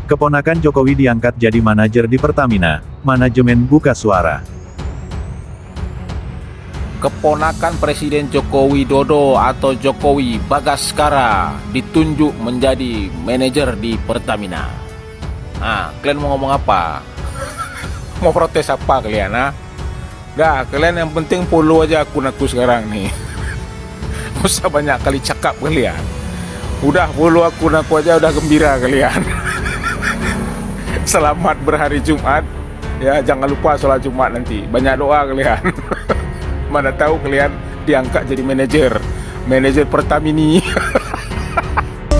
Keponakan Jokowi diangkat jadi manajer di Pertamina, manajemen buka suara. Keponakan Presiden Joko Widodo atau Jokowi Bagaskara ditunjuk menjadi manajer di Pertamina. Nah, kalian mau ngomong apa? Mau protes apa kalian? Dah, kalian yang penting follow aja akun aku sekarang nih. Gak usah banyak kali cakap kalian. Udah follow akun aku aja udah gembira kalian. Selamat berhari Jumat. Ya, jangan lupa sholat Jumat nanti. Banyak doa kalian. Mana tahu kalian diangkat jadi manajer Pertamini.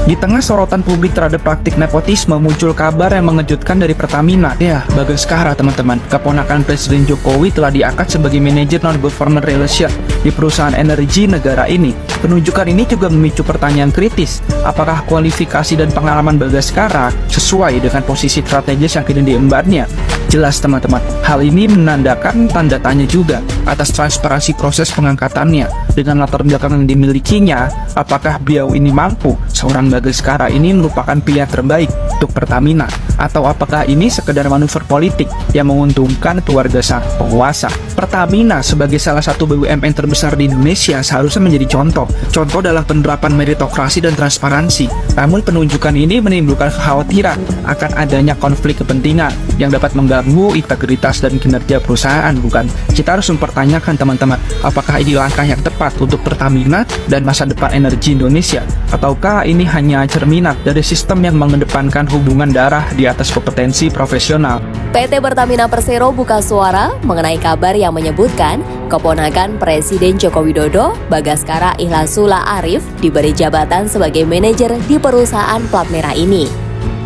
Di tengah sorotan publik terhadap praktik nepotisme, muncul kabar yang mengejutkan dari Pertamina. Ya, Bagaskara teman-teman, keponakan Presiden Jokowi telah diangkat sebagai manajer non-government relation di perusahaan energi negara ini. Penunjukan ini juga memicu pertanyaan kritis, apakah kualifikasi dan pengalaman Bagaskara sesuai dengan posisi strategis yang kini diembannya? Jelas teman-teman, hal ini menandakan tanda tanya juga atas transparansi proses pengangkatannya. Dengan latar belakang yang dimilikinya, apakah beliau ini mampu? Seorang Bagaskara ini merupakan pilihan terbaik untuk Pertamina, atau apakah ini sekedar manuver politik yang menguntungkan keluarga sang penguasa? Pertamina sebagai salah satu BUMN terbesar di Indonesia seharusnya menjadi contoh dalam penerapan meritokrasi dan transparansi. Namun penunjukan ini menimbulkan kekhawatiran akan adanya konflik kepentingan yang dapat mengganggu integritas dan kinerja perusahaan, bukan? Kita harus mempertanyakan teman-teman, apakah ini langkah yang tepat untuk Pertamina dan masa depan energi Indonesia, ataukah ini hanya cerminan dari sistem yang mengedepankan hubungan darah di atas kompetensi profesional? PT Pertamina Persero buka suara mengenai kabar yang menyebutkan keponakan Presiden Joko Widodo, Bagaskara Ihlasula Arif, diberi jabatan sebagai manajer di perusahaan plat merah ini.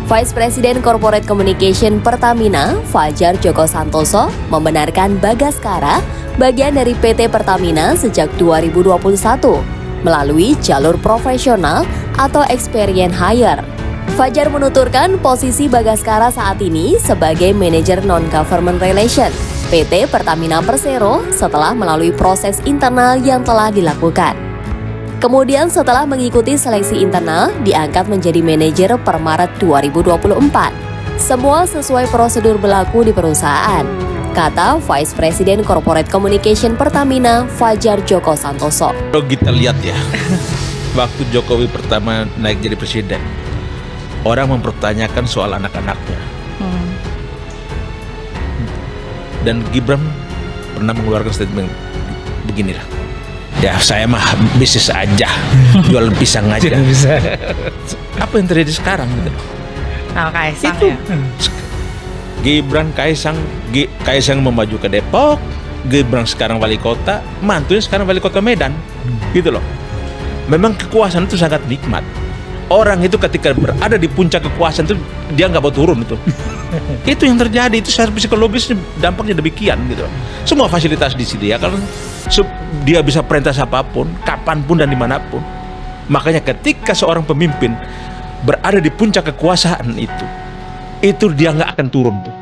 Vice President Corporate Communication Pertamina, Fajar Joko Santoso, membenarkan Bagaskara bagian dari PT Pertamina sejak 2021 melalui jalur profesional atau experience hire. Fajar menuturkan posisi Bagaskara saat ini sebagai manajer non-government relation PT Pertamina Persero setelah melalui proses internal yang telah dilakukan. Kemudian setelah mengikuti seleksi internal, diangkat menjadi manajer per Maret 2024. Semua sesuai prosedur berlaku di perusahaan, kata Vice President Corporate Communication Pertamina, Fajar Joko Santoso. Kalau kita lihat ya, waktu Jokowi pertama naik jadi presiden, orang mempertanyakan soal anak-anaknya. Dan Gibran pernah mengeluarkan statement beginilah, ya saya mah bisnis aja, jual pisang aja. Apa yang terjadi sekarang gitu? Kaisang Itu ya. Gibran Kaisang memaju ke Depok, Gibran sekarang wali kota, mantunya sekarang wali kota Medan, gitu loh. Memang kekuasaan itu sangat nikmat. Orang itu ketika berada di puncak kekuasaan itu dia nggak mau turun itu. Itu yang terjadi, itu secara psikologis dampaknya demikian gitu. Semua fasilitas disediakan, dia bisa perintah apapun, kapanpun dan dimanapun. Makanya ketika seorang pemimpin berada di puncak kekuasaan itu dia nggak akan turun tuh.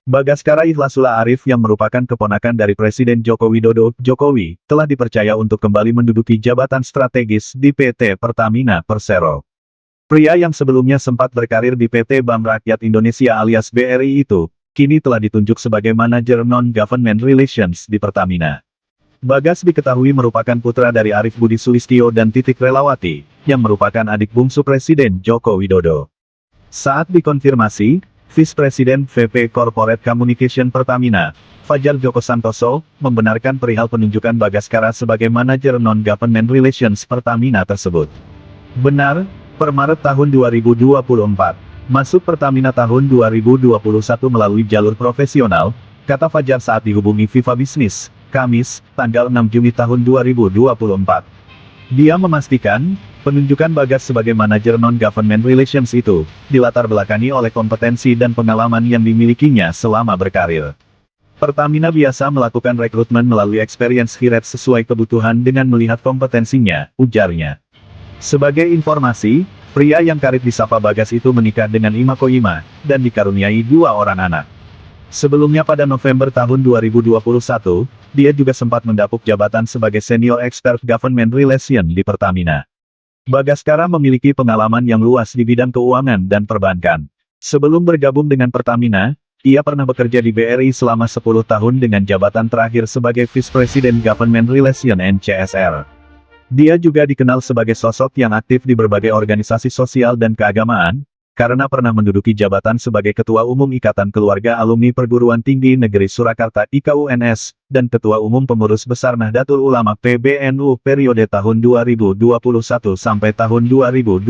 Bagaskara Ihlasula Arif yang merupakan keponakan dari Presiden Joko Widodo, Jokowi, telah dipercaya untuk kembali menduduki jabatan strategis di PT Pertamina Persero. Pria yang sebelumnya sempat berkarir di PT BAM Rakyat Indonesia alias BRI itu, kini telah ditunjuk sebagai manajer non-government relations di Pertamina. Bagas diketahui merupakan putra dari Arif Budi Sulistyo dan Titik Relawati, yang merupakan adik bungsu Presiden Joko Widodo. Saat dikonfirmasi, Vice President VP Corporate Communication Pertamina, Fajar Joko Santoso, membenarkan perihal penunjukan Bagaskara sebagai manajer non-government relations Pertamina tersebut. Benar, per Maret tahun 2024, masuk Pertamina tahun 2021 melalui jalur profesional, kata Fajar saat dihubungi Viva Business, Kamis, tanggal 6 Juni tahun 2024. Dia memastikan, penunjukan Bagas sebagai manajer non-government relations itu, dilatar belakangi oleh kompetensi dan pengalaman yang dimilikinya selama berkarir. Pertamina biasa melakukan rekrutmen melalui experience hire sesuai kebutuhan dengan melihat kompetensinya, ujarnya. Sebagai informasi, pria yang karib disapa Bagas itu menikah dengan Ima Koima, dan dikaruniai 2 orang anak. Sebelumnya pada November tahun 2021, dia juga sempat mendapuk jabatan sebagai Senior Expert Government Relation di Pertamina. Bagaskara memiliki pengalaman yang luas di bidang keuangan dan perbankan. Sebelum bergabung dengan Pertamina, ia pernah bekerja di BRI selama 10 tahun dengan jabatan terakhir sebagai Vice President Government Relations and CSR. Dia juga dikenal sebagai sosok yang aktif di berbagai organisasi sosial dan keagamaan, karena pernah menduduki jabatan sebagai Ketua Umum Ikatan Keluarga Alumni Perguruan Tinggi Negeri Surakarta IKUNS, dan Ketua Umum Pengurus Besar Nahdlatul Ulama PBNU periode tahun 2021 sampai tahun 2026.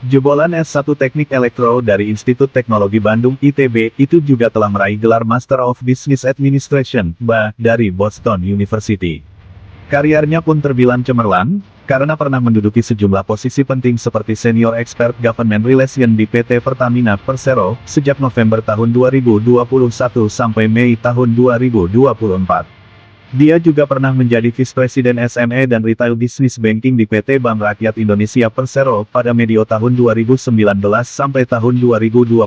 Jebolan S1 Teknik Elektro dari Institut Teknologi Bandung ITB itu juga telah meraih gelar Master of Business Administration, BA, dari Boston University. Karirnya pun terbilang cemerlang, karena pernah menduduki sejumlah posisi penting seperti Senior Expert Government Relations di PT Pertamina Persero, sejak November tahun 2021 sampai Mei tahun 2024. Dia juga pernah menjadi Vice President SME dan Retail Business Banking di PT Bank Rakyat Indonesia Persero pada medio tahun 2019 sampai tahun 2021.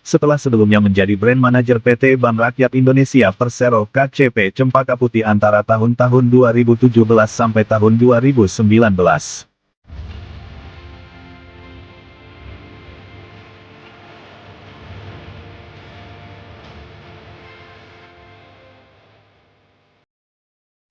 Setelah sebelumnya menjadi Brand Manager PT Bank Rakyat Indonesia Persero KCP Cempaka Putih antara tahun-tahun 2017 sampai tahun 2019.